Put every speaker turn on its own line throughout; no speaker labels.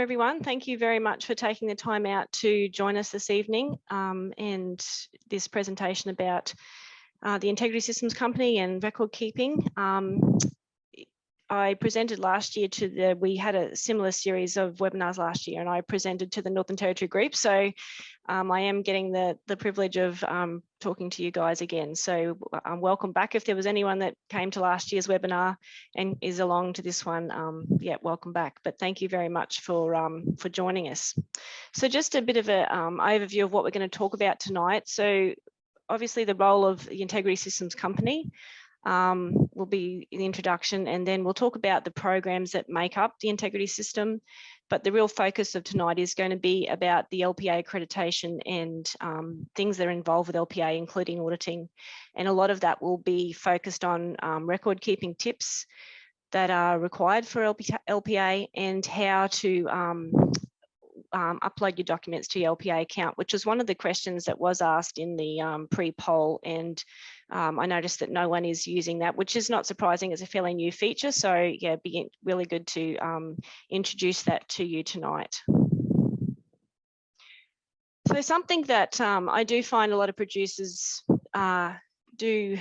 everyone. Thank you very much for taking the time out to join us this evening and this presentation about the Integrity Systems Company and record keeping. I presented last year we had a similar series of webinars last year, and I presented to the Northern Territory group. So I am getting the privilege of talking to you guys again. So welcome back. If there was anyone that came to last year's webinar and is along to this one, yeah, welcome back. But thank you very much for joining us. So just a bit of an overview of what we're going to talk about tonight. So obviously the role of the Integrity Systems Company will be the introduction, and then we'll talk about the programs that make up the integrity system. But the real focus of tonight is going to be about the LPA accreditation and things that are involved with LPA, including auditing. And a lot of that will be focused on record keeping tips that are required for LPA and how to upload your documents to your LPA account, which was one of the questions that was asked in the pre-poll. And I noticed that no one is using that, which is not surprising. It's a fairly new feature. So yeah, it'd be really good to introduce that to you tonight. So something that I do find a lot of producers do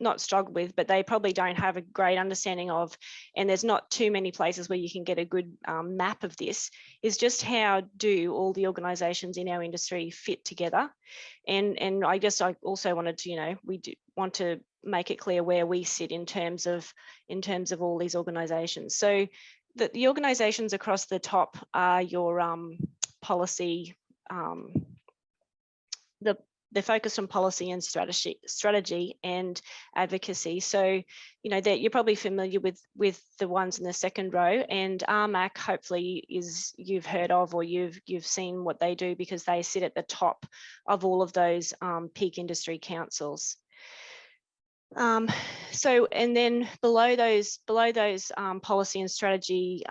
not struggle with, but they probably don't have a great understanding of, and there's not too many places where you can get a good map of this, is just how do all the organisations in our industry fit together. And I guess I also wanted to, we do want to make it clear where we sit in terms of all these organisations. So the organisations across the top are your policy, they're focused on policy and strategy and advocacy. So, that you're probably familiar with the ones in the second row, and RMAC hopefully you've heard of, or you've seen what they do, because they sit at the top of all of those peak industry councils. So, and then below those policy and strategy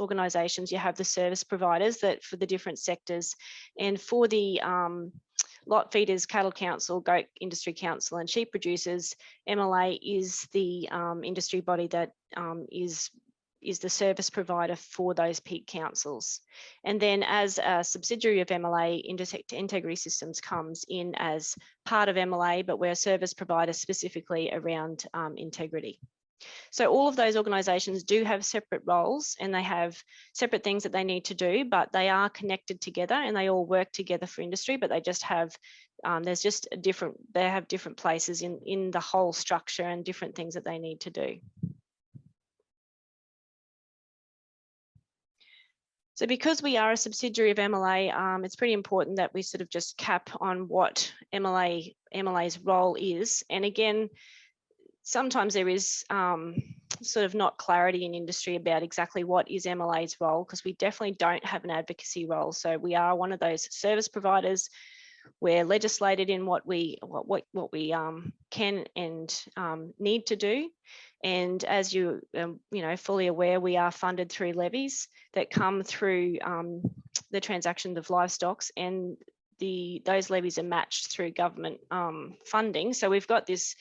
organisations, you have the service providers that for the different sectors, and for the lot feeders, cattle council, goat industry council, and sheep producers, MLA is the industry body that is the service provider for those peak councils. And then as a subsidiary of MLA, Integrity Systems comes in as part of MLA, but we're a service provider specifically around integrity. So all of those organisations do have separate roles, and they have separate things that they need to do, but they are connected together and they all work together for industry, but they just have, they have different places in the whole structure and different things that they need to do. So because we are a subsidiary of MLA, it's pretty important that we sort of just cap on what MLA's role is. And again, sometimes there is sort of not clarity in industry about exactly what is MLA's role, because we definitely don't have an advocacy role. So we are one of those service providers. We're legislated in what we can and need to do. And as you fully aware, we are funded through levies that come through the transaction of livestock, and those levies are matched through government funding. So we've got this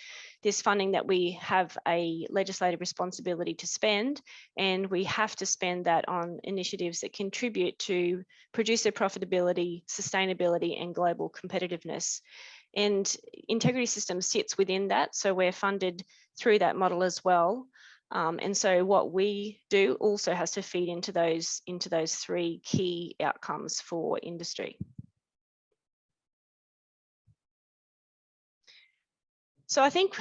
funding that we have a legislative responsibility to spend, and we have to spend that on initiatives that contribute to producer profitability, sustainability, and global competitiveness. And Integrity Systems sits within that, so we're funded through that model as well. And so what we do also has to feed into those three key outcomes for industry. So I think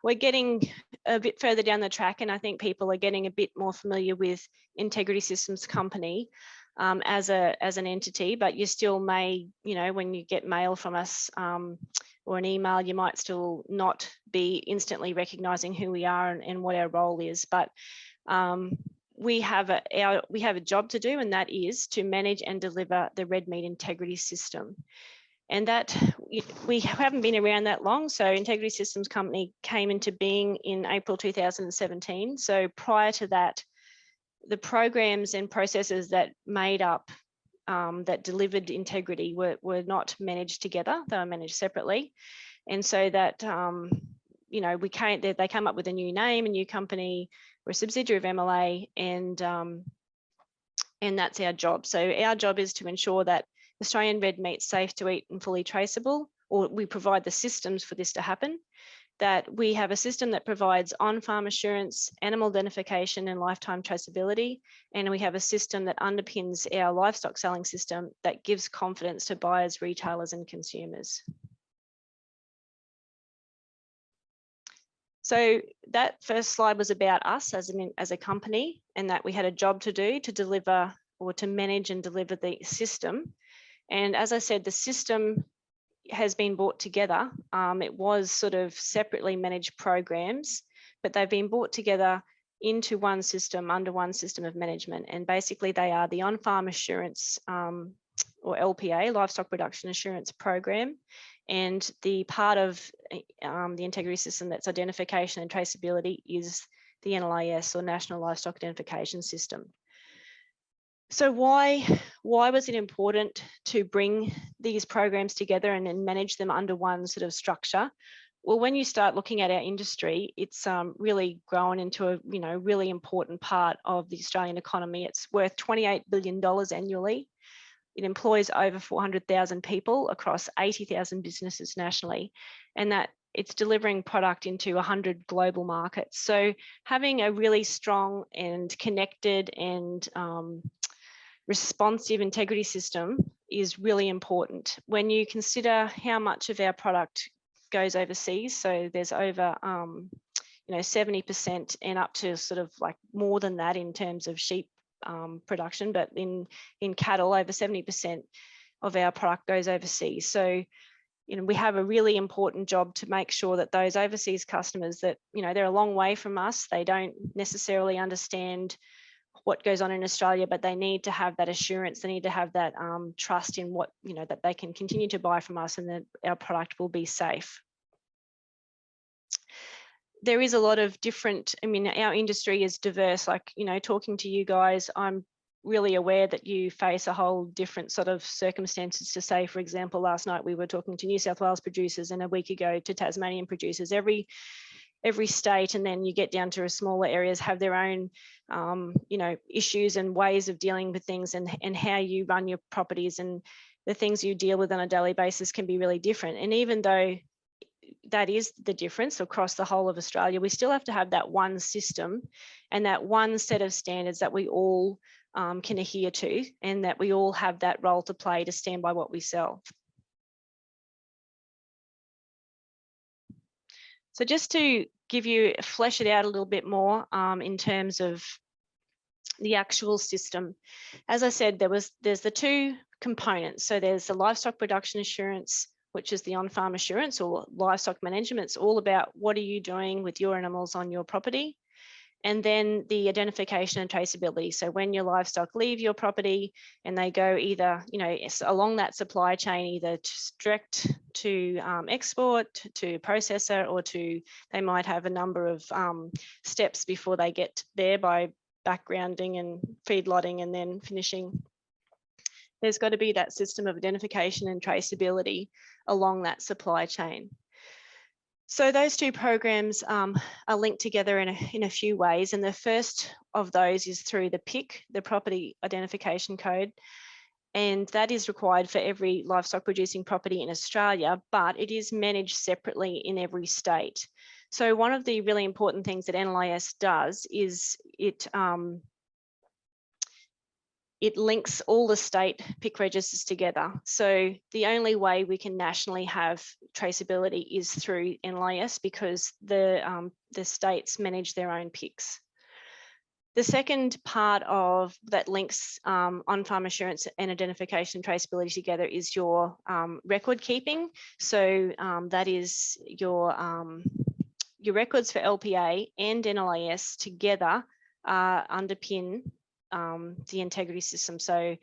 we're getting a bit further down the track, and I think people are getting a bit more familiar with Integrity Systems Company as an entity, but you still may, when you get mail from us or an email, you might still not be instantly recognising who we are and what our role is. But we have a job to do, and that is to manage and deliver the red meat integrity system. And that we haven't been around that long. So Integrity Systems Company came into being in April 2017. So prior to that, the programs and processes that made up, that delivered integrity were not managed together. They were managed separately. And so that, they came up with a new name, a new company. We're a subsidiary of MLA, and And that's our job. So our job is to ensure that Australian red meat's safe to eat and fully traceable, or we provide the systems for this to happen, that we have a system that provides on-farm assurance, animal identification and lifetime traceability, and we have a system that underpins our livestock selling system that gives confidence to buyers, retailers and consumers. So that first slide was about us as a company, and that we had a job to do to deliver or to manage and deliver the system. And as I said, the system has been brought together. It was sort of separately managed programs, but they've been brought together into one system, under one system of management. And basically they are the on-farm assurance or LPA, Livestock Production Assurance Program, and the part of the integrity system that's identification and traceability is the NLIS, or National Livestock Identification System. So why was it important to bring these programs together and then manage them under one sort of structure? Well, when you start looking at our industry, it's really grown into a really important part of the Australian economy. It's worth $28 billion annually. It employs over 400,000 people across 80,000 businesses nationally, and that it's delivering product into 100 global markets. So having a really strong and connected and responsive integrity system is really important. When you consider how much of our product goes overseas, so there's over 70% and up to sort of like more than that in terms of sheep production, but in cattle, over 70% of our product goes overseas. So, we have a really important job to make sure that those overseas customers that, they're a long way from us, they don't necessarily understand what goes on in Australia, but they need to have that assurance, they need to have that trust in what, that they can continue to buy from us and that our product will be safe. There is a lot of different, our industry is diverse, like, talking to you guys, I'm really aware that you face a whole different sort of circumstances to say, for example, last night we were talking to New South Wales producers and a week ago to Tasmanian producers. Every state, and then you get down to smaller areas, have their own, issues and ways of dealing with things, and how you run your properties and the things you deal with on a daily basis can be really different. And even though that is the difference across the whole of Australia, we still have to have that one system and that one set of standards that we all can adhere to, and that we all have that role to play to stand by what we sell. So just to flesh it out a little bit more in terms of the actual system, as I said, there's the two components. So there's the livestock production assurance, which is the on-farm assurance or livestock management. It's all about what are you doing with your animals on your property. And then the identification and traceability. So when your livestock leave your property and they go either, along that supply chain, either direct to export, to processor, or they might have a number of steps before they get there by backgrounding and feedlotting and then finishing. There's got to be that system of identification and traceability along that supply chain. So those two programs are linked together in a few ways. And the first of those is through the PIC, the Property Identification Code. And that is required for every livestock producing property in Australia, but it is managed separately in every state. So one of the really important things that NLIS does is it links all the state PIC registers together. So the only way we can nationally have traceability is through NLIS, because the states manage their own PICs. The second part of that links on-farm assurance and identification traceability together is your record keeping. So that is your records for LPA and NLIS together underpin the integrity system. So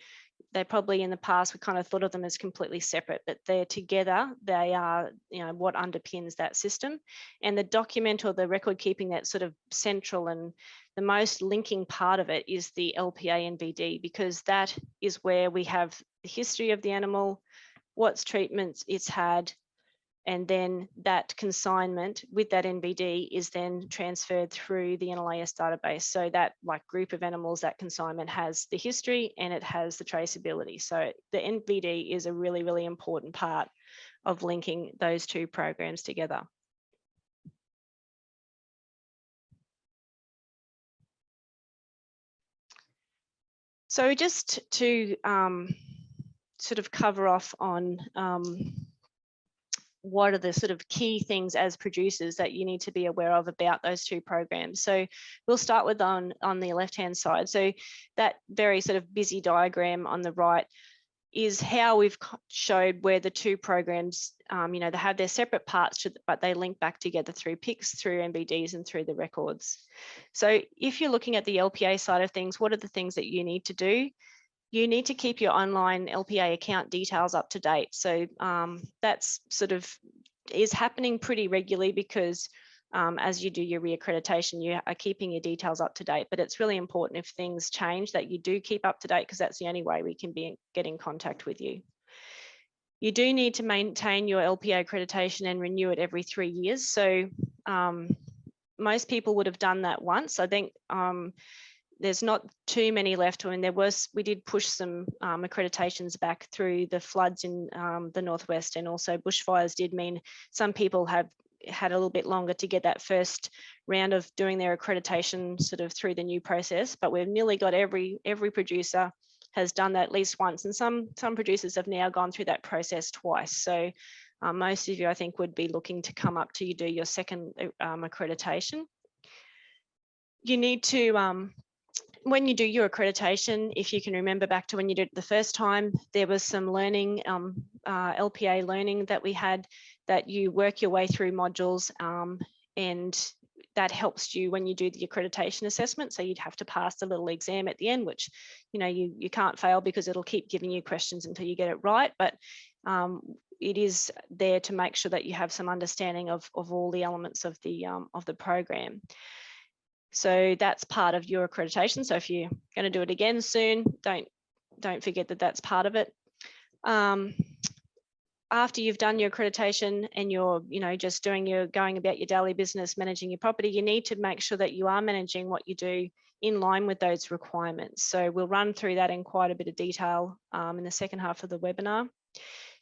they probably in the past we kind of thought of them as completely separate, but they're together. They are, what underpins that system. And the document or the record keeping that's sort of central and the most linking part of it is the LPA and VD, because that is where we have the history of the animal, what treatments it's had, And then that consignment with that NBD is then transferred through the NLIS database. So that like group of animals, that consignment has the history and it has the traceability. So the NBD is a really, really important part of linking those two programs together. So just to sort of cover off on what are the sort of key things as producers that you need to be aware of about those two programs. So we'll start with on the left-hand side. So that very sort of busy diagram on the right is how we've showed where the two programs, you know, they have their separate parts, but they link back together through PICs, through NBDs, and through the records. So if you're looking at the LPA side of things, what are the things that you need to do? You need to keep your online LPA account details up to date. So that's sort of is happening pretty regularly because as you do your reaccreditation, you are keeping your details up to date. But it's really important if things change that you do keep up to date, because that's the only way we can get in contact with you. You do need to maintain your LPA accreditation and renew it every 3 years. So most people would have done that once. I think there's not too many left. I mean, we did push some accreditations back through the floods in the Northwest, and also bushfires did mean some people have had a little bit longer to get that first round of doing their accreditation sort of through the new process. But we've nearly got every producer has done that at least once, and some producers have now gone through that process twice. So most of you, I think, would be looking to come up to do your second accreditation. You need to when you do your accreditation, if you can remember back to when you did it the first time, there was some learning, LPA learning that we had, that you work your way through modules, and that helps you when you do the accreditation assessment. So you'd have to pass a little exam at the end, which, you know, you can't fail because it'll keep giving you questions until you get it right. But it is there to make sure that you have some understanding of all the elements of the program. So that's part of your accreditation. So if you're going to do it again soon, don't forget that that's part of it. After you've done your accreditation and you're, you know, just going about your daily business, managing your property, you need to make sure that you are managing what you do in line with those requirements. So we'll run through that in quite a bit of detail in the second half of the webinar.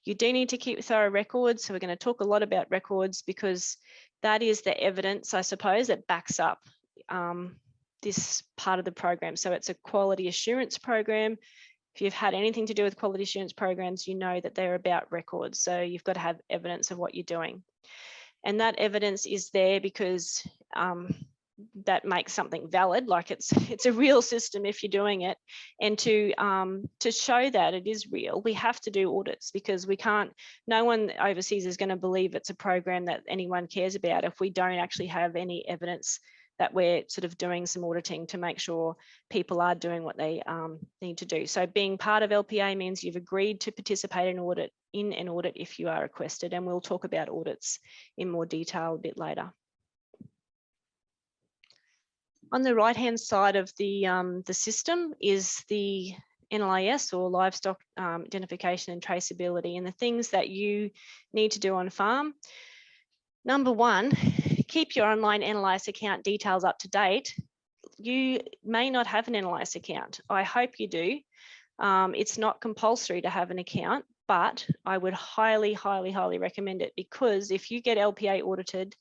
You do need to keep thorough records. So we're going to talk a lot about records, because that is the evidence, I suppose, that backs up this part of the program. So it's a quality assurance program. If you've had anything to do with quality assurance programs, you know that they're about records. So you've got to have evidence of what you're doing. And that evidence is there because that makes something valid, like it's a real system if you're doing it. And to show that it is real, we have to do audits, because no one overseas is going to believe it's a program that anyone cares about if we don't actually have any evidence that we're sort of doing some auditing to make sure people are doing what they need to do. So being part of LPA means you've agreed to participate in an audit if you are requested, and we'll talk about audits in more detail a bit later. On the right-hand side of the system is the NLIS, or livestock identification and traceability, and the things that you need to do on farm. Number one, keep your online NLIS account details up to date. You may not have an NLIS account. I hope you do. It's not compulsory to have an account, but I would highly, highly, highly recommend it, because if you get LPA audited,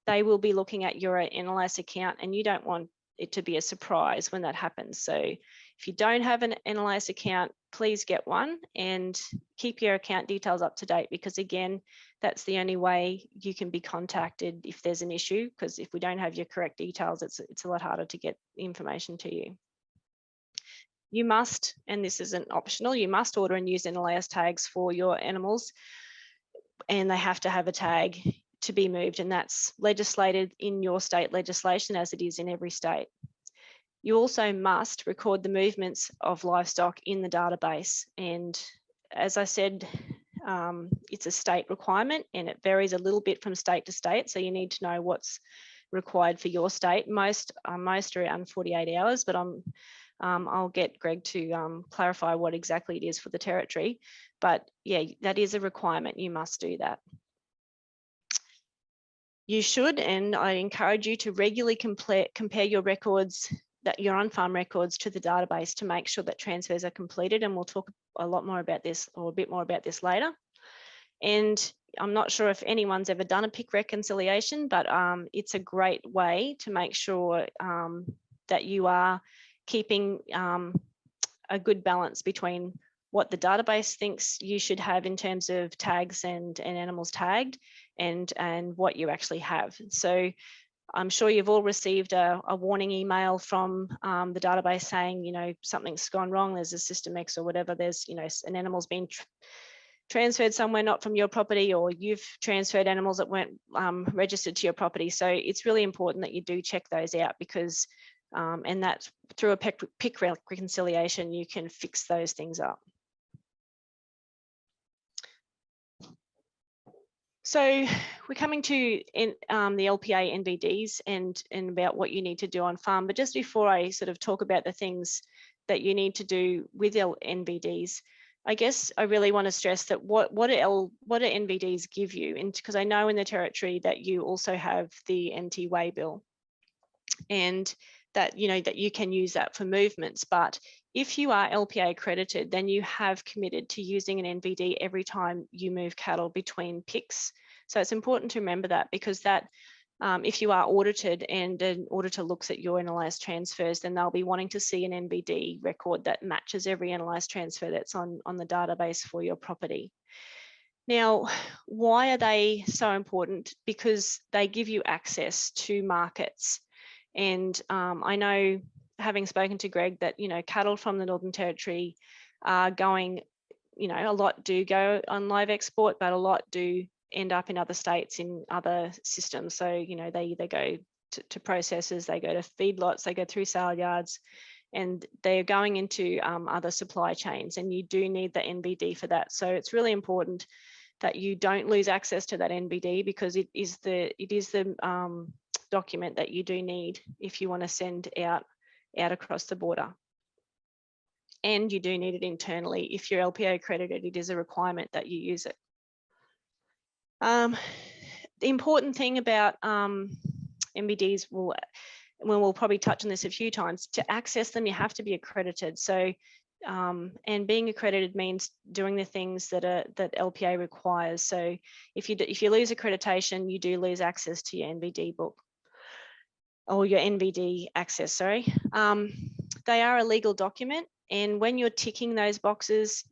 they will be looking at your NLIS account, and you don't want it to be a surprise when that happens. So if you don't have an NLIS account, please get one and keep your account details up to date, because again, that's the only way you can be contacted if there's an issue, because if we don't have your correct details, it's a lot harder to get information to you. You must, and this isn't optional, you must order and use NLIS tags for your animals, and they have to have a tag to be moved, and that's legislated in your state legislation, as it is in every state. You also must record the movements of livestock in the database, and as I said, it's a state requirement, and it varies a little bit from state to state, so you need to know what's required for your state. Most are around 48 hours, but I'll get Greg to clarify what exactly it is for the territory. But yeah, that is a requirement. You must do that. You should, and I encourage you to regularly compare your records, that your on-farm records, to the database to make sure that transfers are completed. And we'll talk a lot more about this, or a bit more about this later. And I'm not sure if anyone's ever done a PIC reconciliation, but it's a great way to make sure that you are keeping a good balance between what the database thinks you should have in terms of tags and animals tagged, and what you actually have. So I'm sure you've all received a warning email from the database saying, you know, something's gone wrong, there's a system X or whatever, there's, you know, an animal's been transferred somewhere not from your property, or you've transferred animals that weren't registered to your property. So it's really important that you do check those out, because and that through a PIC reconciliation, you can fix those things up. So we're coming to the LPA NVDs and about what you need to do on farm. But just before I sort of talk about the things that you need to do with NVDs, I guess I really want to stress that what do NVDs give you? And because I know in the territory that you also have the NT Way bill, and that, you know, that you can use that for movements. But if you are LPA accredited, then you have committed to using an NVD every time you move cattle between PICs. So it's important to remember that, because that if you are audited and an auditor looks at your analysed transfers, then they'll be wanting to see an NVD record that matches every analysed transfer that's on the database for your property. Now, why are they so important? Because they give you access to markets. And I know, having spoken to Greg, that, you know, cattle from the Northern Territory are going, you know, a lot do go on live export, but a lot do end up in other states, in other systems. So, you know, they either go to processors, they go to feedlots, they go through sale yards, and they're going into other supply chains, and you do need the NVD for that. So it's really important that you don't lose access to that NVD, because it is the document that you do need if you want to send out across the border. And you do need it internally. If you're LPA accredited, it is a requirement that you use it. The important thing about NVDs, we'll probably touch on this a few times, to access them, you have to be accredited. So, and being accredited means doing the things that LPA requires. So if you lose accreditation, you do lose access to your NVD book, or your NVD access, sorry. They are a legal document, and when you're ticking those boxes,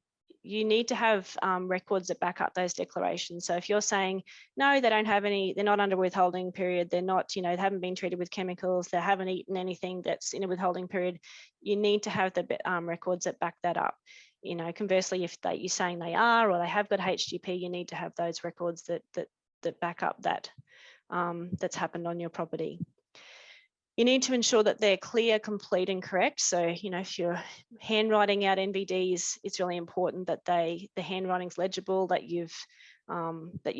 you need to have records that back up those declarations. So if you're saying, no, they don't have any, they're not under withholding period, they're not, you know, they haven't been treated with chemicals, they haven't eaten anything that's in a withholding period, you need to have the records that back that up. You know, conversely, if you're saying they are, or they have got HGP, you need to have those records that back up that that's happened on your property. You need to ensure that they're clear, complete, and correct. So, you know, if you're handwriting out NVDs, it's really important that the handwriting's legible, that you've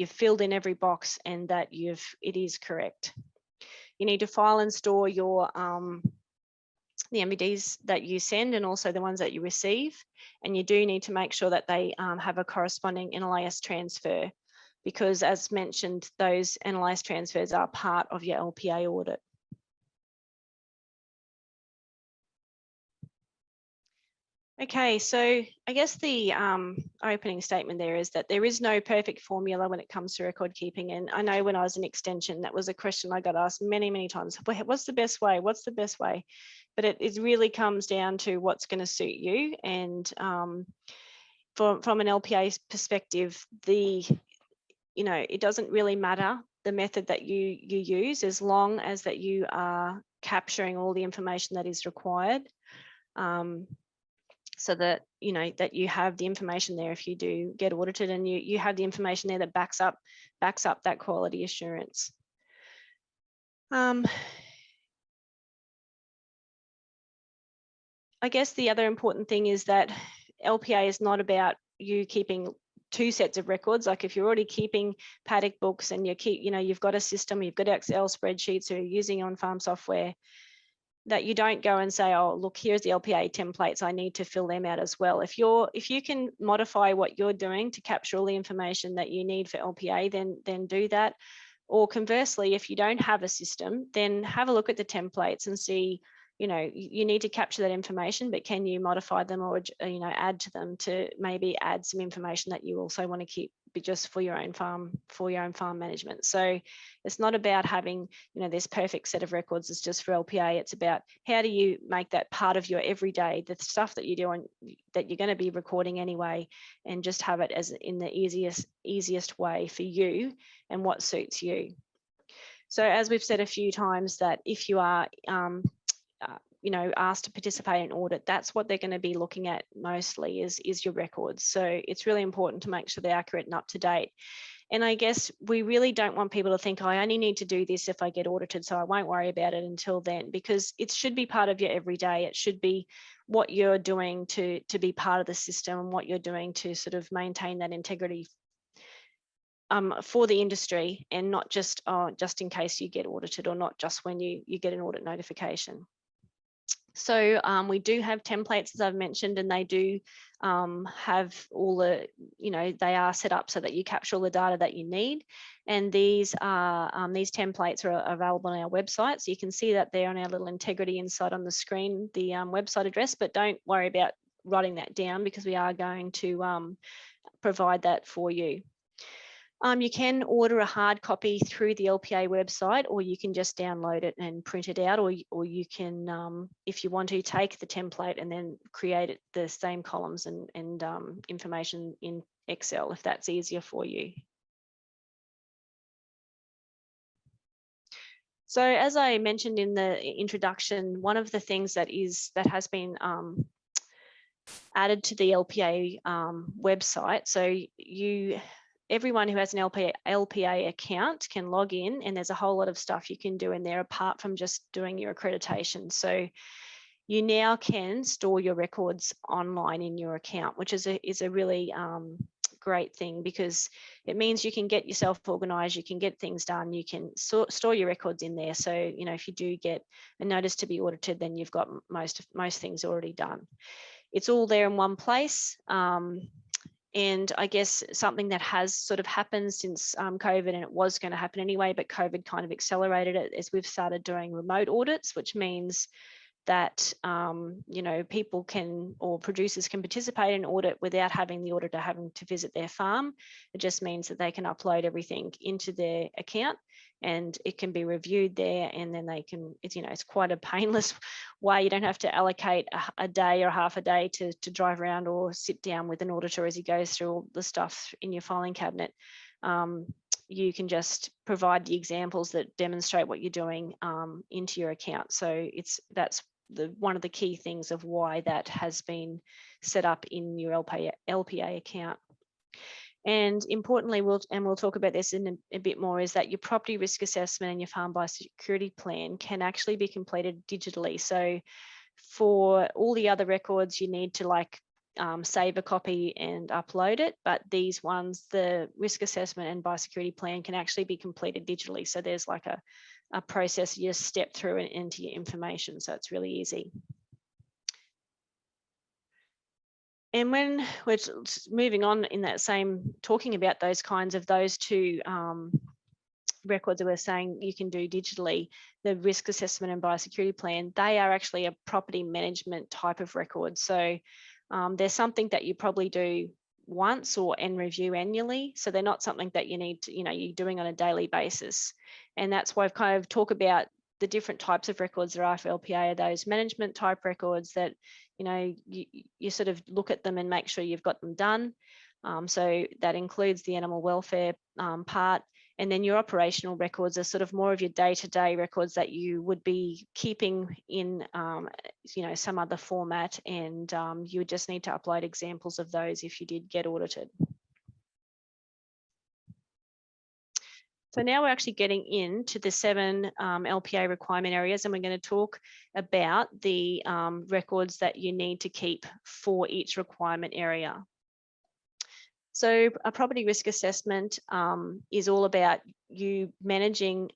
filled in every box, and that it is correct. You need to file and store your the NVDs that you send, and also the ones that you receive. And you do need to make sure that they have a corresponding NLIS transfer, because, as mentioned, those NLIS transfers are part of your LPA audit. Okay, so I guess the opening statement there is that there is no perfect formula when it comes to record keeping. And I know when I was in extension, that was a question I got asked many, many times. What's the best way? What's the best way? But it really comes down to what's going to suit you. And from an LPA perspective, it doesn't really matter the method that you use, as long as that you are capturing all the information that is required. So that, you know, that you have the information there if you do get audited, and you have the information there that backs up that quality assurance. I guess the other important thing is that LPA is not about you keeping two sets of records. Like if you're already keeping paddock books and you've got a system, you've got Excel spreadsheets, or you're using on-farm software, that you don't go and say, oh, look, here's the LPA templates, I need to fill them out as well. If you can modify what you're doing to capture all the information that you need for LPA, then do that. Or conversely, if you don't have a system, then have a look at the templates and see, you know, you need to capture that information, but can you modify them or, you know, add to them to maybe add some information that you also want to keep just for your own farm, management. So it's not about having, you know, this perfect set of records is just for LPA. It's about how do you make that part of your everyday, the stuff that you do and that you're going to be recording anyway, and just have it as in the easiest way for you and what suits you. So as we've said a few times, that if you are you know, asked to participate in audit, that's what they're going to be looking at mostly is your records. So it's really important to make sure they're accurate and up to date. And I guess we really don't want people to think, I only need to do this if I get audited, so I won't worry about it until then, because it should be part of your everyday. It should be what you're doing to be part of the system and what you're doing to sort of maintain that integrity for the industry, and not just in case you get audited, or not just when you get an audit notification. So we do have templates, as I've mentioned, and they do have all the, you know, they are set up so that you capture all the data that you need. And these templates are available on our website. So you can see that there on our little integrity insight on the screen, the website address, but don't worry about writing that down, because we are going to provide that for you. You can order a hard copy through the LPA website, or you can just download it and print it out, or you can, if you want to, take the template and then create the same columns and information in Excel, if that's easier for you. So as I mentioned in the introduction, one of the things that has been added to the LPA website, so everyone who has an LPA account can log in, and there's a whole lot of stuff you can do in there apart from just doing your accreditation. So you now can store your records online in your account, which is a really great thing, because it means you can get yourself organized, you can get things done, you can store your records in there. So, you know, if you do get a notice to be audited, then you've got most things already done. It's all there in one place. And I guess something that has sort of happened since COVID, and it was going to happen anyway, but COVID kind of accelerated it, is we've started doing remote audits, which means that, you know, people can, or producers can participate in audit without having the auditor having to visit their farm. It just means that they can upload everything into their account and it can be reviewed there, and then they can, you know, it's quite a painless way. You don't have to allocate a day or half a day to drive around or sit down with an auditor as he goes through all the stuff in your filing cabinet. You can just provide the examples that demonstrate what you're doing into your account. So that's one of the key things of why that has been set up in your LPA account. And importantly, we'll talk about this in a bit more, is that your property risk assessment and your farm biosecurity plan can actually be completed digitally. So for all the other records, you need to save a copy and upload it, but these ones, the risk assessment and biosecurity plan, can actually be completed digitally. So there's like a process you just step through and enter your information, so it's really easy. And when we're moving on in that same, talking about those two records that we're saying you can do digitally, the risk assessment and biosecurity plan, they are actually a property management type of record. So there's something that you probably do once and review annually. So they're not something that you need to, you know, you're doing on a daily basis. And that's why I've kind of talked about the different types of records there are for LPA. Are those management type records that, you know, you sort of look at them and make sure you've got them done. So that includes the animal welfare part. And then your operational records are sort of more of your day-to-day records that you would be keeping in, you know, some other format, and you would just need to upload examples of those if you did get audited. So now we're actually getting into the 7 LPA requirement areas, and we're going to talk about the records that you need to keep for each requirement area. So a property risk assessment is all about you managing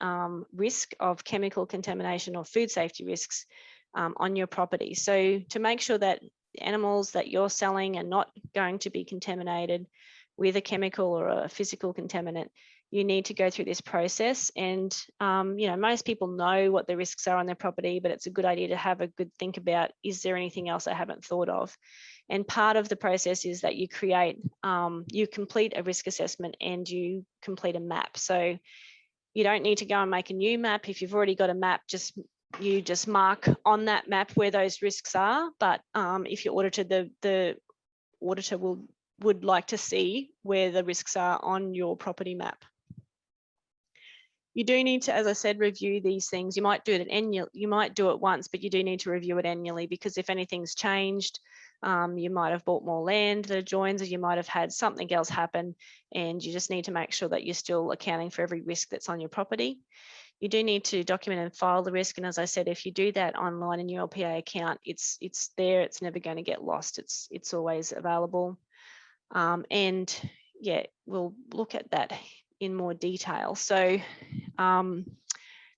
risk of chemical contamination or food safety risks on your property. So to make sure that animals that you're selling are not going to be contaminated with a chemical or a physical contaminant, you need to go through this process. And, you know, most people know what the risks are on their property, but it's a good idea to have a good think about, is there anything else I haven't thought of? And part of the process is that you create, you complete a risk assessment and you complete a map. So you don't need to go and make a new map. If you've already got a map, you just mark on that map where those risks are. But if your auditor, the auditor would like to see where the risks are on your property map. You do need to, as I said, review these things. You might do it annually, you might do it once, but you do need to review it annually, because if anything's changed, you might have bought more land that adjoins, or you might have had something else happen, and you just need to make sure that you're still accounting for every risk that's on your property. You do need to document and file the risk. And as I said, if you do that online in your LPA account, it's there, it's never going to get lost. It's always available. And yeah, we'll look at that in more detail. So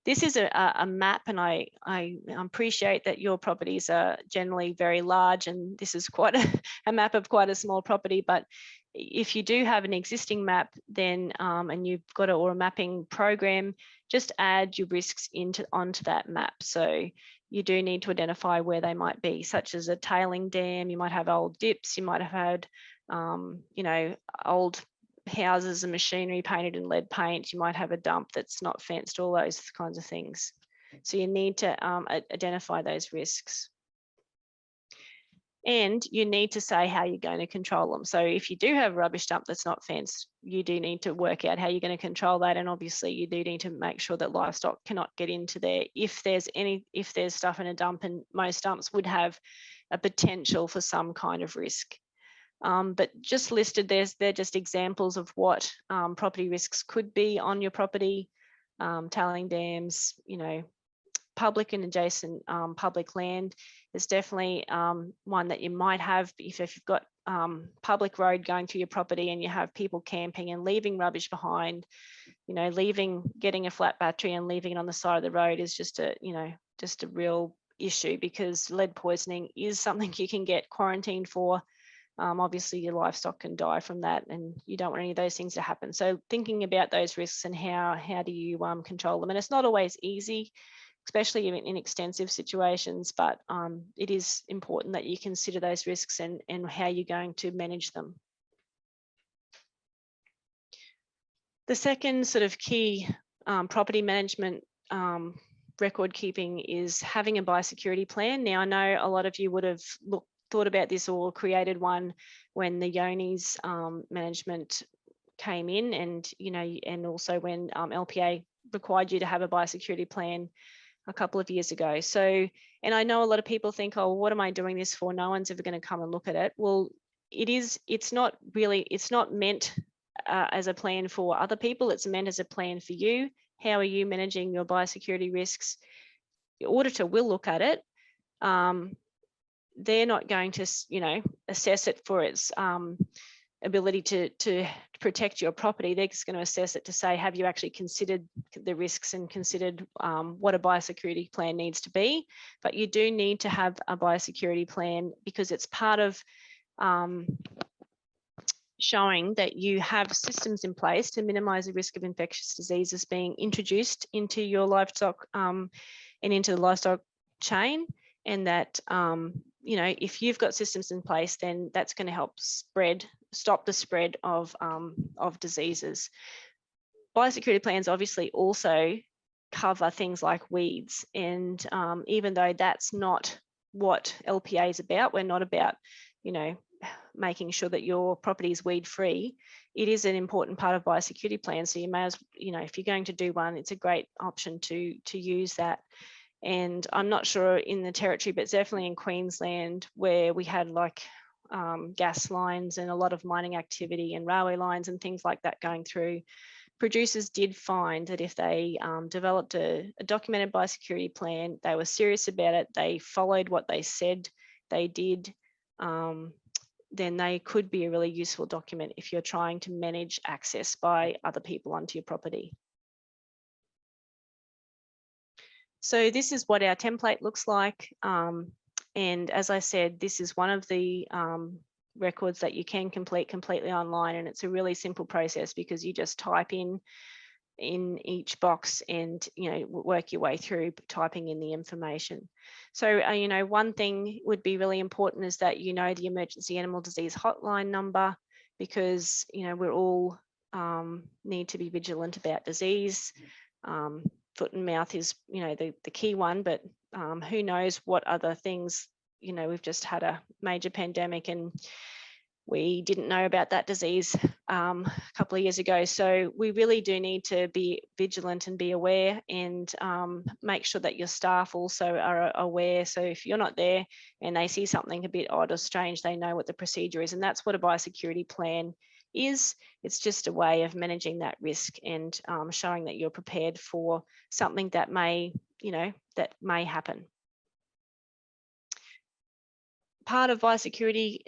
this is a map, and I appreciate that your properties are generally very large, and this is quite a map of quite a small property. But if you do have an existing map, then and you've got or a mapping program, just add your risks onto that map. So you do need to identify where they might be, such as a tailing dam. You might have old dips. You might have had you know, old houses and machinery painted in lead paint. You might have a dump that's not fenced, all those kinds of things. So you need to identify those risks. And you need to say how you're going to control them. So if you do have a rubbish dump that's not fenced, you do need to work out how you're going to control that. And obviously you do need to make sure that livestock cannot get into there. If there's stuff in a dump, and most dumps would have a potential for some kind of risk. But just listed, they're just examples of what property risks could be on your property. Tailing dams, you know, public and adjacent public land is definitely one that you might have if you've got public road going through your property and you have people camping and leaving rubbish behind. You know, getting a flat battery and leaving it on the side of the road is just a real issue, because lead poisoning is something you can get quarantined for. Obviously your livestock can die from that, and you don't want any of those things to happen. So thinking about those risks and how do you control them. And it's not always easy, especially in extensive situations, but it is important that you consider those risks and how you're going to manage them. The second sort of key property management record keeping is having a biosecurity plan. Now, I know a lot of you would have thought about this or created one when the Yoni's management came in, and you know, and also when LPA required you to have a biosecurity plan a couple of years ago. So, and I know a lot of people think, oh, what am I doing this for? No one's ever going to come and look at it. Well, it's not meant as a plan for other people. It's meant as a plan for you. How are you managing your biosecurity risks? The auditor will look at it. They're not going to, you know, assess it for its ability to protect your property. They're just going to assess it to say, have you actually considered the risks and considered what a biosecurity plan needs to be? But you do need to have a biosecurity plan, because it's part of showing that you have systems in place to minimise the risk of infectious diseases being introduced into your livestock and into the livestock chain. And that, you know, if you've got systems in place, then that's going to help stop the spread of diseases. Biosecurity plans obviously also cover things like weeds. And even though that's not what LPA is about, we're not about, you know, making sure that your property is weed free. It is an important part of biosecurity plans. So you may as, you know, if you're going to do one, it's a great option to use that. And I'm not sure in the territory, but definitely in Queensland, where we had like gas lines and a lot of mining activity and railway lines and things like that going through, producers did find that if they developed a documented biosecurity plan, they were serious about it, they followed what they said they did, then they could be a really useful document if you're trying to manage access by other people onto your property. So this is what our template looks like. And as I said, this is one of the records that you can complete completely online, and it's a really simple process because you just type in each box and work your way through typing in the information. So one thing would be really important is that the emergency animal disease hotline number, because we're all need to be vigilant about disease. Foot and mouth is the key one, but who knows what other things. We've just had a major pandemic and we didn't know about that disease a couple of years ago. So we really do need to be vigilant and be aware, and make sure that your staff also are aware. So if you're not there and they see something a bit odd or strange, they know what the procedure is. And that's what a biosecurity plan is. It's just a way of managing that risk and showing that you're prepared for something that may happen. Part of biosecurity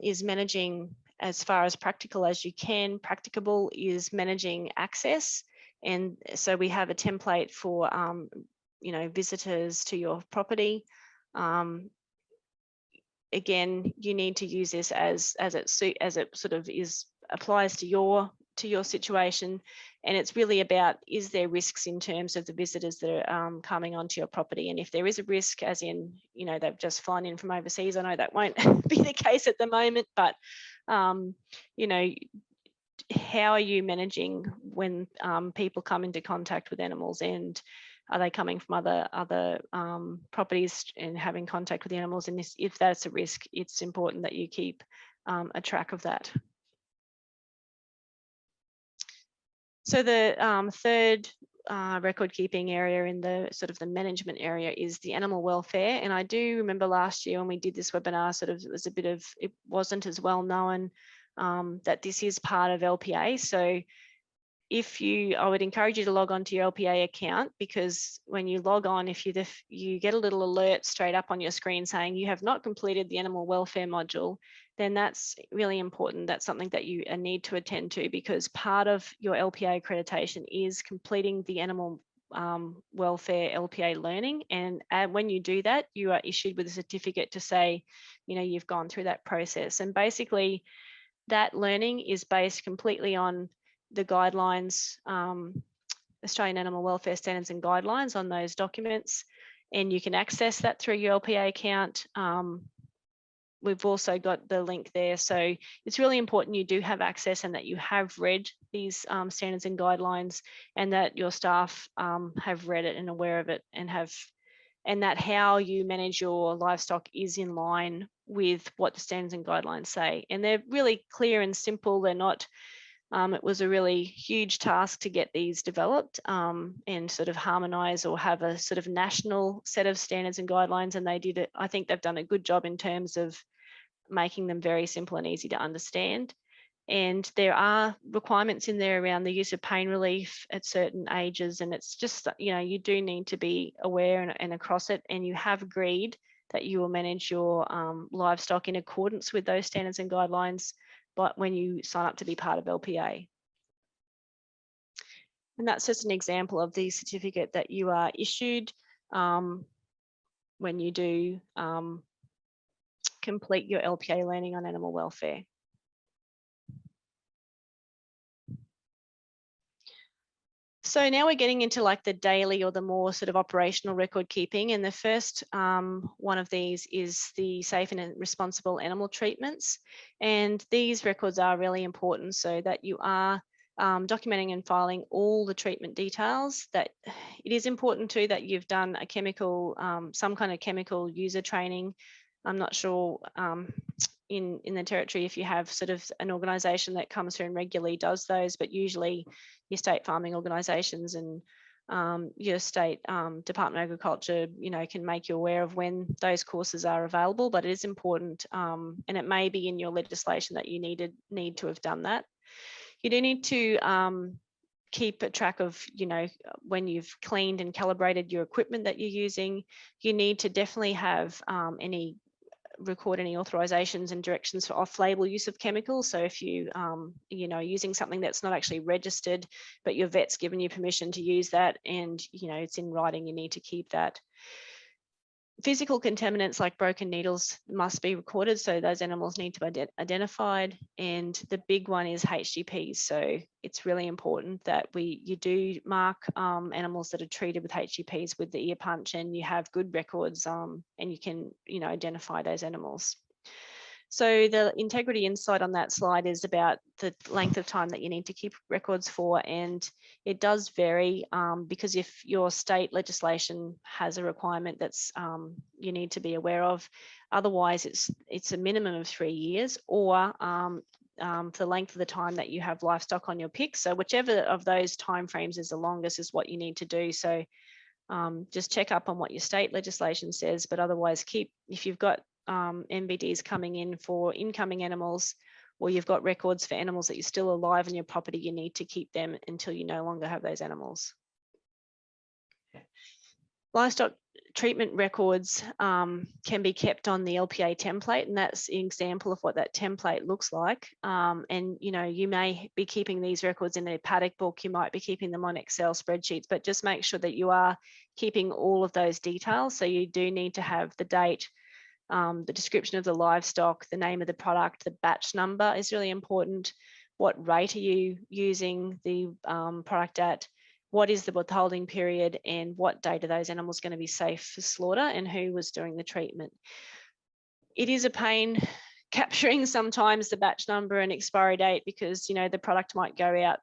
is managing, as far as practical as you can. Practicable is managing access. And so we have a template for, visitors to your property. Again, you need to use this as it sort of applies to your situation. And it's really about, is there risks in terms of the visitors that are coming onto your property? And if there is a risk, as in, they've just flown in from overseas, I know that won't be the case at the moment, but, how are you managing when people come into contact with animals, and are they coming from other properties and having contact with the animals? And if that's a risk, it's important that you keep a track of that. So the third record keeping area in the sort of the management area is the animal welfare. And I do remember last year when we did this webinar, it wasn't as well known that this is part of LPA. So I would encourage you to log on to your LPA account, because when you log on, if you get a little alert straight up on your screen saying you have not completed the animal welfare module, then that's really important. That's something that you need to attend to, because part of your LPA accreditation is completing the animal welfare LPA learning. And when you do that, you are issued with a certificate to say, you've gone through that process. And basically that learning is based completely on the guidelines, Australian Animal Welfare Standards and Guidelines, on those documents, and you can access that through your LPA account. We've also got the link there. So it's really important you do have access and that you have read these standards and guidelines, and that your staff have read it and aware of it, and that how you manage your livestock is in line with what the standards and guidelines say. And they're really clear and simple. They're not it was a really huge task to get these developed and sort of harmonise or have a sort of national set of standards and guidelines. And they did it. I think they've done a good job in terms of making them very simple and easy to understand. And there are requirements in there around the use of pain relief at certain ages. And it's just, you do need to be aware and across it. And you have agreed that you will manage your livestock in accordance with those standards and guidelines, but when you sign up to be part of LPA. And that's just an example of the certificate that you are issued when you do complete your LPA learning on animal welfare. So now we're getting into like the daily or the more sort of operational record keeping. And the first one of these is the safe and responsible animal treatments. And these records are really important so that you are documenting and filing all the treatment details. That it is important too that you've done a chemical, some kind of chemical user training. I'm not sure in the territory if you have sort of an organisation that comes through and regularly does those, but usually your state farming organisations and your state Department of Agriculture, can make you aware of when those courses are available. But it is important, and it may be in your legislation that you need to have done that. You do need to keep a track of, when you've cleaned and calibrated your equipment that you're using. You need to definitely have record any authorizations and directions for off-label use of chemicals. So if you, using something that's not actually registered, but your vet's given you permission to use that, and it's in writing, you need to keep that. Physical contaminants like broken needles must be recorded, so those animals need to be identified. And the big one is HGPs. So it's really important that you do mark animals that are treated with HGPs with the ear punch, and you have good records, and you can, identify those animals. So the integrity insight on that slide is about the length of time that you need to keep records for, and it does vary because if your state legislation has a requirement that's you need to be aware of, otherwise it's a minimum of 3 years, or the length of the time that you have livestock on your pick. So whichever of those timeframes is the longest is what you need to do. So just check up on what your state legislation says, but otherwise if you've got MBDs coming in for incoming animals, or you've got records for animals that you're still alive on your property, you need to keep them until you no longer have those animals. Livestock treatment records can be kept on the LPA template, and that's an example of what that template looks like. And you may be keeping these records in a paddock book, you might be keeping them on Excel spreadsheets, but just make sure that you are keeping all of those details. So you do need to have the date, the description of the livestock, the name of the product, the batch number is really important. What rate are you using the product at? What is the withholding period, and what date are those animals going to be safe for slaughter, and who was doing the treatment? It is a pain capturing sometimes the batch number and expiry date, because the product might go out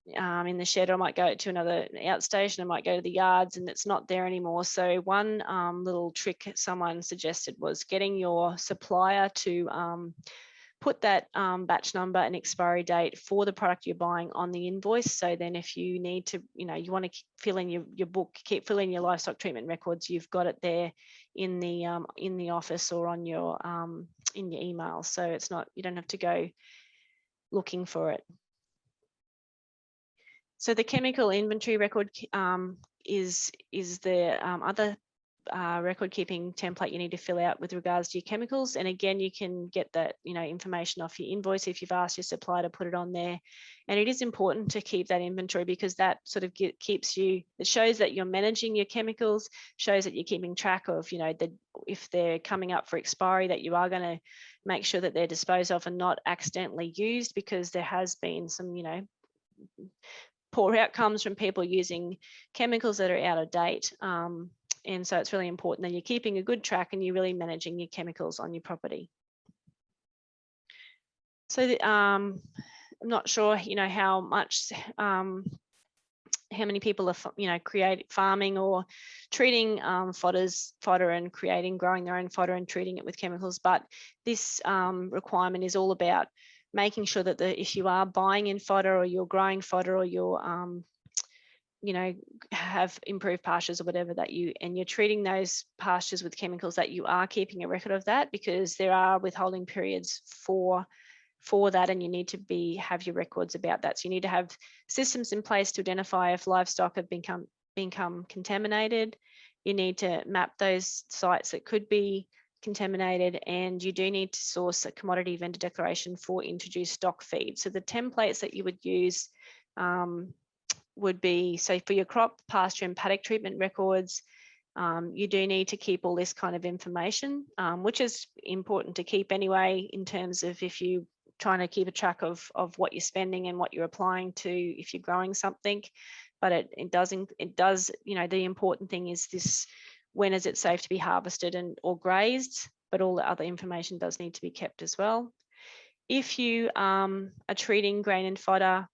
in the shed, or might go to another outstation, or might go to the yards and it's not there anymore. So one little trick someone suggested was getting your supplier to put that batch number and expiry date for the product you're buying on the invoice. So then if you need to, you want to fill in your book, keep filling your livestock treatment records, you've got it there in the office or on your in your email. So it's not, you don't have to go looking for it. So the chemical inventory record is the other record keeping template you need to fill out with regards to your chemicals. And again, you can get that information off your invoice if you've asked your supplier to put it on there. And it is important to keep that inventory, because that sort of keeps you, it shows that you're managing your chemicals, shows that you're keeping track of if they're coming up for expiry, that you are going to make sure that they're disposed of and not accidentally used, because there has been some poor outcomes from people using chemicals that are out of date. And so it's really important that you're keeping a good track and you're really managing your chemicals on your property. So I'm not sure, how much, how many people are, farming or treating fodder and growing their own fodder and treating it with chemicals. But this requirement is all about making sure that if you are buying in fodder, or you're growing fodder, or you're have improved pastures or whatever, and you're treating those pastures with chemicals, that you are keeping a record of that, because there are withholding periods for that, and you need to have your records about that. So you need to have systems in place to identify if livestock have become contaminated. You need to map those sites that could be contaminated, and you do need to source a commodity vendor declaration for introduced stock feed. So the templates that you would use would be, so for your crop, pasture and paddock treatment records, you do need to keep all this kind of information, which is important to keep anyway, in terms of if you're trying to keep a track of what you're spending and what you're applying to if you're growing something. But it does, the important thing is this: when is it safe to be harvested or grazed? But all the other information does need to be kept as well. If you are treating grain and fodder,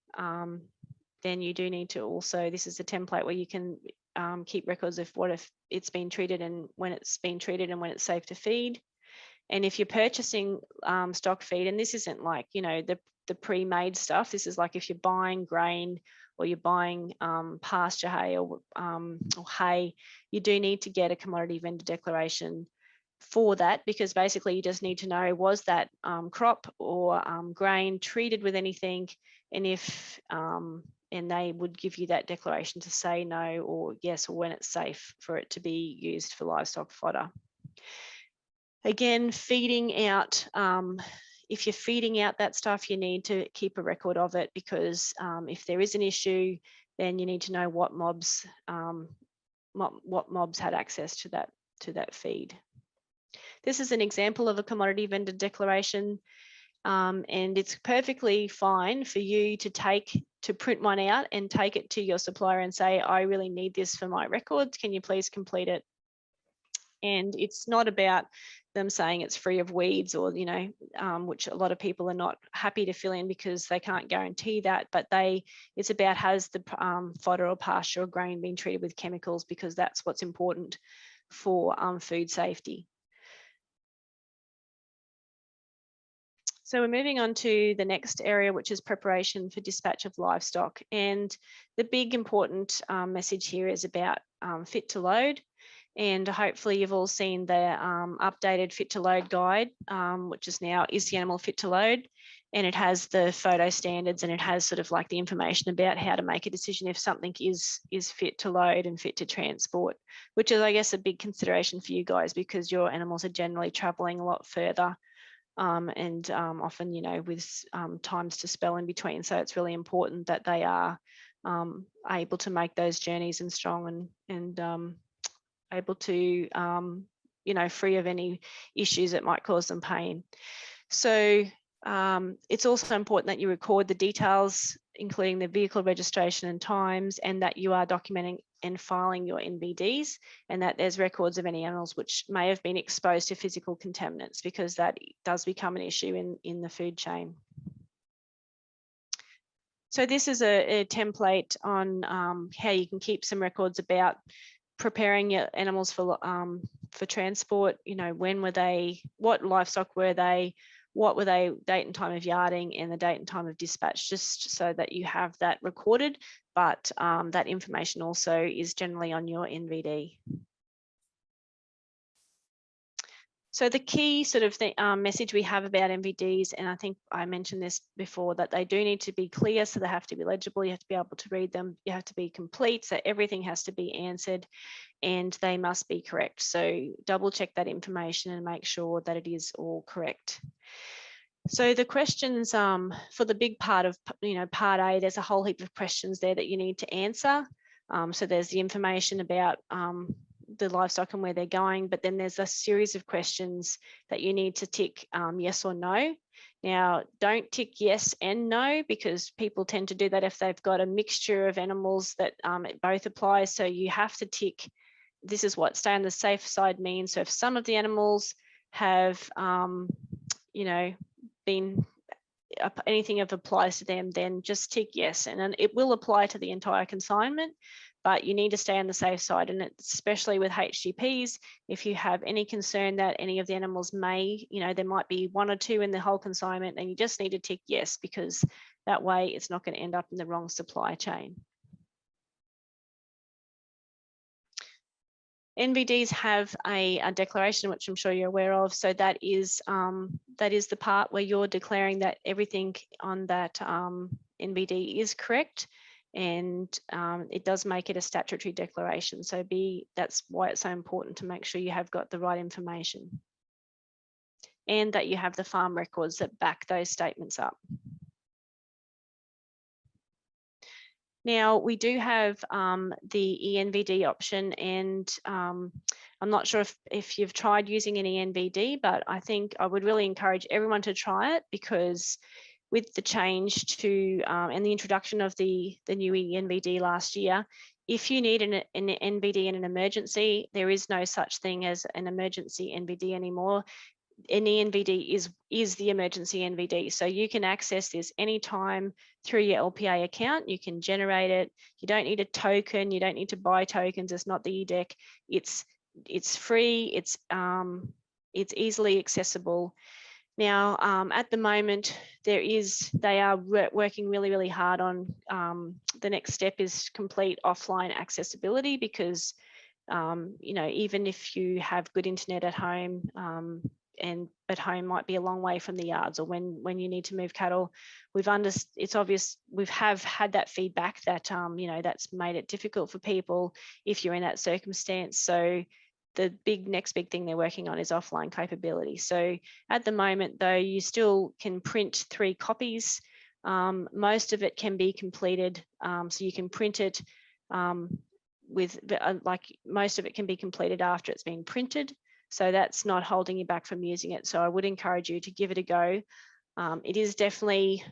then you do need to also, this is a template where you can keep records of what if it's been treated, and when it's been treated, and when it's safe to feed. And if you're purchasing stock feed, and this isn't like, the pre-made stuff, this is like if you're buying grain, or you're buying pasture hay or hay, you do need to get a commodity vendor declaration for that, because basically you just need to know, was that crop or grain treated with anything, and if and they would give you that declaration to say no or yes, or when it's safe for it to be used for livestock fodder. Again, feeding out, if you're feeding out that stuff, you need to keep a record of it, because if there is an issue, then you need to know what mobs had access to feed. This is an example of a commodity vendor declaration, and it's perfectly fine for you to print one out and take it to your supplier and say, I really need this for my records. Can you please complete it? And it's not about them saying it's free of weeds or, you know, which a lot of people are not happy to fill in because they can't guarantee that, but it's about has the fodder or pasture or grain been treated with chemicals, because that's what's important for food safety. So we're moving on to the next area, which is preparation for dispatch of livestock. And the big important message here is about fit to load. And hopefully you've all seen the updated fit to load guide, which is now Is the Animal Fit to Load? And it has the photo standards, and it has sort of like the information about how to make a decision if something is fit to load and fit to transport, which is, I guess, a big consideration for you guys because your animals are generally traveling a lot further and often, you know, with times to spell in between. So it's really important that they are able to make those journeys and strong and able to, you know, free of any issues that might cause them pain. So it's also important that you record the details, including the vehicle registration and times, and that you are documenting and filing your NVDs, and that there's records of any animals which may have been exposed to physical contaminants, because that does become an issue in the food chain. So this is a template on how you can keep some records about preparing your animals for transport. You know, when were they, what livestock were they, what were they, date and time of yarding, and the date and time of dispatch, just so that you have that recorded, but that information also is generally on your NVD. So the key sort of message we have about NVDs, and I think I mentioned this before, that they do need to be clear, so they have to be legible, you have to be able to read them, you have to be complete, so everything has to be answered, and they must be correct. So double check that information and make sure that it is all correct. So the questions for the big part of, you know, part A, there's a whole heap of questions there that you need to answer. So there's the information about the livestock and where they're going, but then there's a series of questions that you need to tick yes or no. Now, don't tick yes and no, because people tend to do that if they've got a mixture of animals that it both applies. So you have to tick, this is what stay on the safe side means. So if some of the animals have, you know, been, anything that applies to them, then just tick yes, and then it will apply to the entire consignment, but you need to stay on the safe side. And especially with HGPs, if you have any concern that any of the animals may, you know, there might be one or two in the whole consignment, then you just need to tick yes, because that way it's not going to end up in the wrong supply chain. NVDs have a declaration, which I'm sure you're aware of. So that is the part where you're declaring that everything on that NVD is correct, and it does make it a statutory declaration. So that's why it's so important to make sure you have got the right information, and that you have the farm records that back those statements up. Now, we do have the ENVD option, and I'm not sure if you've tried using an ENVD, but I think I would really encourage everyone to try it, because with the change to and the introduction of the new ENVD last year, if you need an NVD in an emergency, there is no such thing as an emergency NVD anymore. An ENVD is the emergency NVD. So you can access this anytime through your LPA account. You can generate it. You don't need a token. You don't need to buy tokens. It's not the EDEC. It's free. It's easily accessible. Now, at the moment, they are working really, really hard on the next step is complete offline accessibility, because you know, even if you have good internet at home, and at home might be a long way from the yards, or when you need to move cattle, it's obvious we have had that feedback that you know, that's made it difficult for people if you're in that circumstance. So the next big thing they're working on is offline capability. So at the moment, though, you still can print 3 copies. Most of it can be completed, so you can print it like most of it can be completed after it's been printed. So that's not holding you back from using it. So I would encourage you to give it a go. It is definitely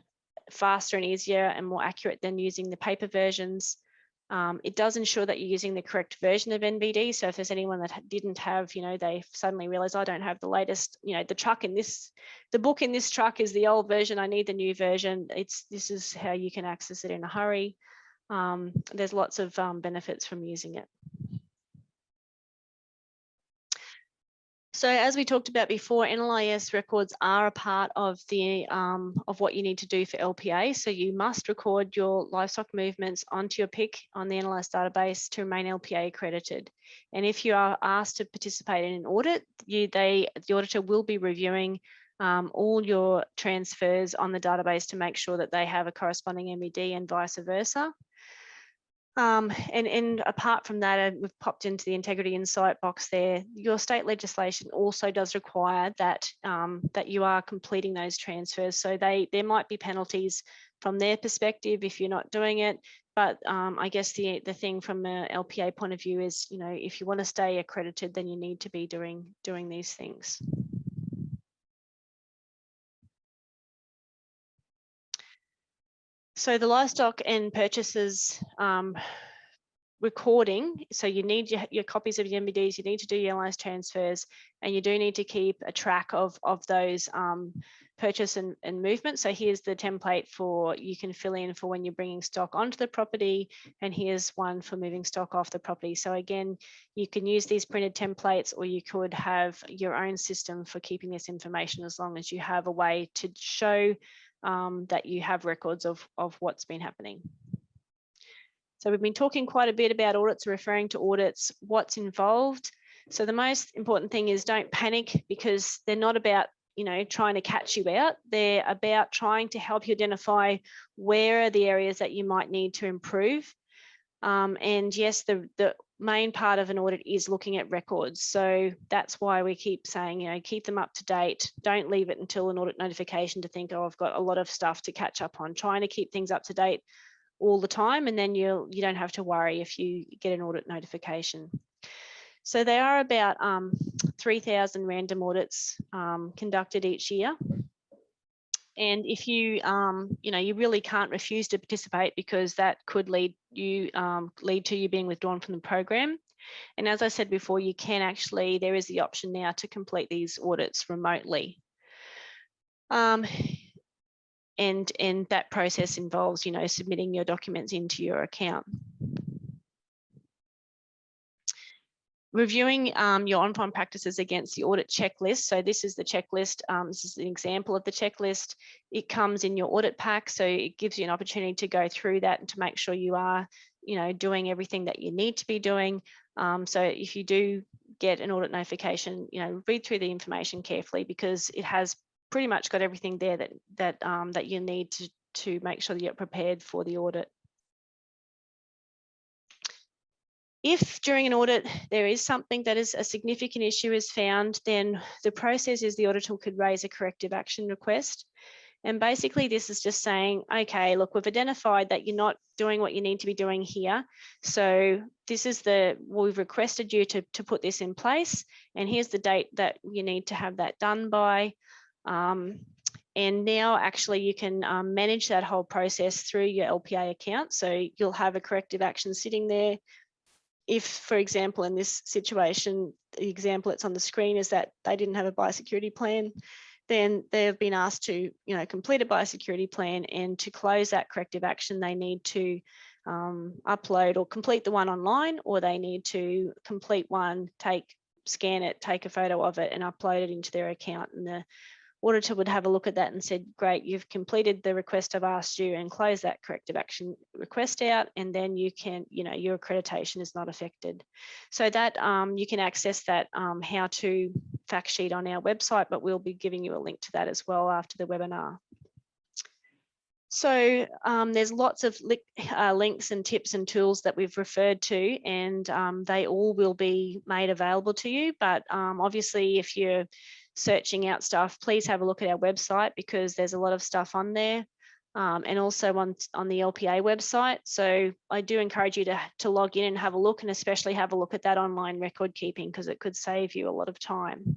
faster and easier and more accurate than using the paper versions. It does ensure that you're using the correct version of NBD. So if there's anyone that didn't have, they suddenly realize, I don't have the latest, the book in this truck is the old version, I need the new version. This is how you can access it in a hurry. There's lots of benefits from using it. So as we talked about before, NLIS records are a part of the of what you need to do for LPA. So you must record your livestock movements onto your PIC on the NLIS database to remain LPA accredited. And if you are asked to participate in an audit, the auditor will be reviewing all your transfers on the database to make sure that they have a corresponding MBD and vice versa. And apart from that, we've popped into the integrity insight box there. Your state legislation also does require that that you are completing those transfers. So there might be penalties from their perspective if you're not doing it. But I guess the thing from an LPA point of view is, if you want to stay accredited, then you need to be doing these things. So the livestock and purchases recording, so you need your copies of your MBDs, you need to do your NLIS transfers, and you do need to keep a track of those purchase and movement. So here's the template for, you can fill in for when you're bringing stock onto the property, and here's one for moving stock off the property. So again, you can use these printed templates, or you could have your own system for keeping this information, as long as you have a way to show that you have records of what's been happening. So we've been talking quite a bit about audits, referring to audits, what's involved. So the most important thing is, don't panic, because they're not about, trying to catch you out. They're about trying to help you identify where are the areas that you might need to improve. And yes, the main part of an audit is looking at records. So that's why we keep saying, keep them up to date. Don't leave it until an audit notification to think, oh, I've got a lot of stuff to catch up on. Trying to keep things up to date all the time, and then you don't have to worry if you get an audit notification. So there are about 3,000 random audits conducted each year. And if you, you really can't refuse to participate, because that could lead to you being withdrawn from the program. And as I said before, you can actually, there is the option now to complete these audits remotely. And that process involves, submitting your documents into your account. Reviewing your on-farm practices against the audit checklist. So this is the checklist. This is an example of the checklist. It comes in your audit pack, so it gives you an opportunity to go through that and to make sure you are, doing everything that you need to be doing. So if you do get an audit notification, read through the information carefully, because it has pretty much got everything there that you need to make sure that you're prepared for the audit. If during an audit there is something that is a significant issue is found, then the process is the auditor could raise a corrective action request. And basically this is just saying, okay, look, we've identified that you're not doing what you need to be doing here. So this is we've requested you to put this in place, and here's the date that you need to have that done by. And now actually you can manage that whole process through your LPA account. So you'll have a corrective action sitting there. If, for example, in this situation, the example that's on the screen is that they didn't have a biosecurity plan, then they've been asked to, complete a biosecurity plan, and to close that corrective action, they need to upload or complete the one online, or they need to complete one, scan it, take a photo of it, and upload it into their account. And the auditor would have a look at that and said, great, you've completed the request I've asked you, and close that corrective action request out, and then you can, your accreditation is not affected. So that you can access that how to fact sheet on our website, but we'll be giving you a link to that as well after the webinar. So there's lots of links and tips and tools that we've referred to, and they all will be made available to you. But obviously, if you're searching out stuff, please have a look at our website, because there's a lot of stuff on there. and also on the LPA website. So I do encourage you to log in and have a look, and especially have a look at that online record keeping, because it could save you a lot of time.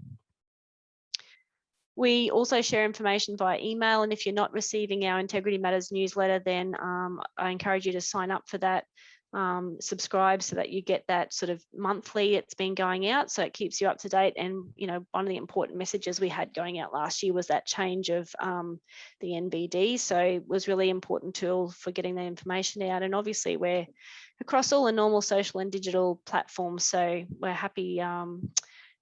We also share information via email, and if you're not receiving our Integrity Matters newsletter, then I encourage you to sign up for that, subscribe, so that you get that sort of monthly. It's been going out, so it keeps you up to date. And one of the important messages we had going out last year was that change of the NVD, so it was really important tool for getting that information out. And obviously we're across all the normal social and digital platforms, so we're happy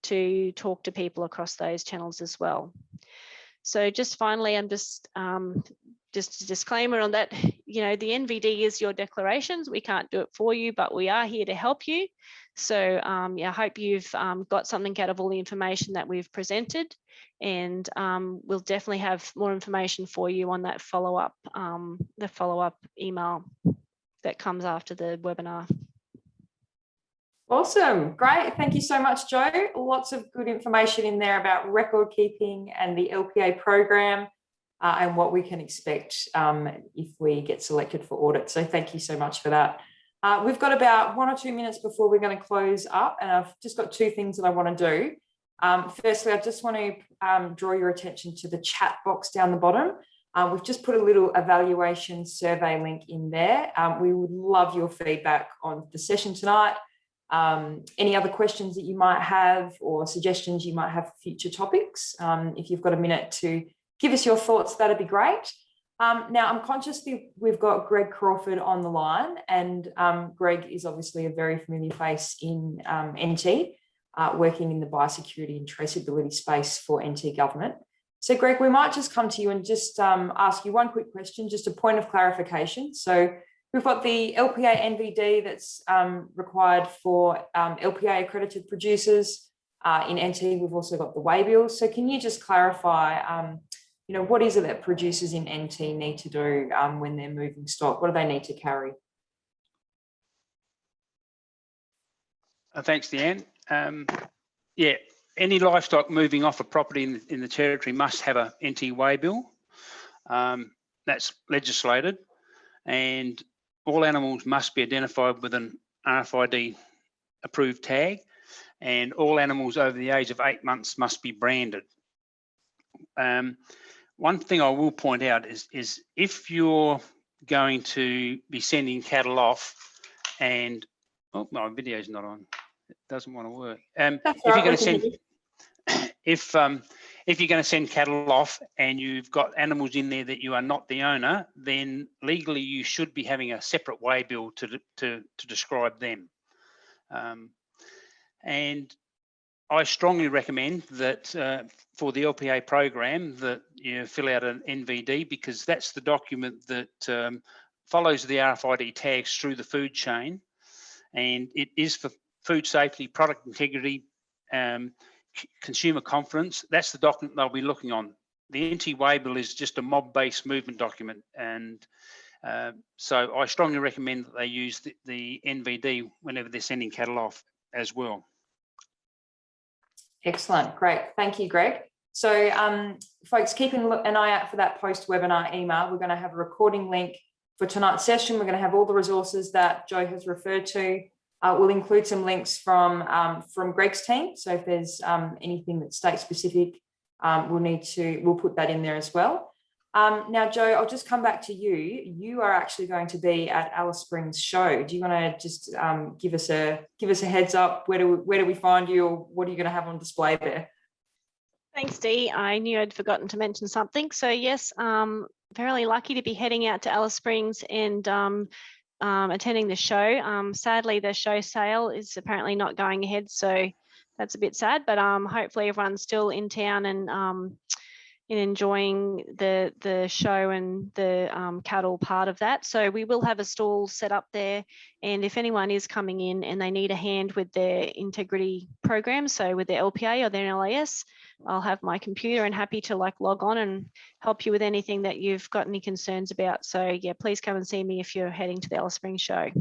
to talk to people across those channels as well. So just finally, I'm just a disclaimer on that, the NVD is your declarations. We can't do it for you, but we are here to help you. So yeah, I hope you've got something out of all the information that we've presented, and we'll definitely have more information for you on that follow-up email that comes after the webinar.
Awesome, great. Thank you so much, Jo. Lots of good information in there about record keeping and the LPA program and what we can expect if we get selected for audit. So thank you so much for that. We've got about 1 or 2 minutes before we're going to close up, and I've just got 2 things that I want to do. Firstly, I just want to draw your attention to the chat box down the bottom. We've just put a little evaluation survey link in there. We would love your feedback on the session tonight. Any other questions that you might have, or suggestions you might have for future topics. If you've got a minute to give us your thoughts, that'd be great. Now, I'm conscious that we've got Greg Crawford on the line, and Greg is obviously a very familiar face in NT, working in the biosecurity and traceability space for NT government. So Greg, we might just come to you and just ask you one quick question, just a point of clarification. So we've got the LPA NVD that's required for LPA accredited producers. In NT, we've also got the waybills. So can you just clarify, what is it that producers in NT need to do when they're moving stock? What do they need to carry?
Thanks, Deanne. Yeah, any livestock moving off a property in the territory must have a NT waybill. That's legislated, and all animals must be identified with an RFID approved tag, and all animals over the age of 8 months must be branded. One thing I will point out is if you're going to be sending cattle off, and oh, my video's not on, it doesn't want to work. If you're going to send, if you're going to send cattle off and you've got animals in there that you are not the owner, then legally you should be having a separate waybill to describe them. And I strongly recommend that for the LPA program that you fill out an NVD, because that's the document that follows the RFID tags through the food chain, and it is for food safety, product integrity, consumer confidence. That's the document they'll be looking on. The NT waybill is just a mob-based movement document, and so I strongly recommend that they use the NVD whenever they're sending cattle off as well.
Excellent, great, thank you, Greg. So folks, keep an eye out for that post-webinar email. We're going to have a recording link for tonight's session. We're going to have all the resources that Jo has referred to. We'll include some links from Greg's team. So if there's anything that's state specific, we'll put that in there as well. Now, Jo, I'll just come back to you. You are actually going to be at Alice Springs show. Do you want to just give us a heads up? Where do we find you, or what are you going to have on display there?
Thanks, Dee. I knew I'd forgotten to mention something. So yes, very lucky to be heading out to Alice Springs and attending the show. Sadly, the show sale is apparently not going ahead, so that's a bit sad, but hopefully everyone's still in town and enjoying the show and the cattle part of that. So we will have a stall set up there, and if anyone is coming in and they need a hand with their integrity program, so with their LPA or their NLAS, I'll have my computer and happy to log on and help you with anything that you've got any concerns about. So yeah, please come and see me if you're heading to the Alice Springs show.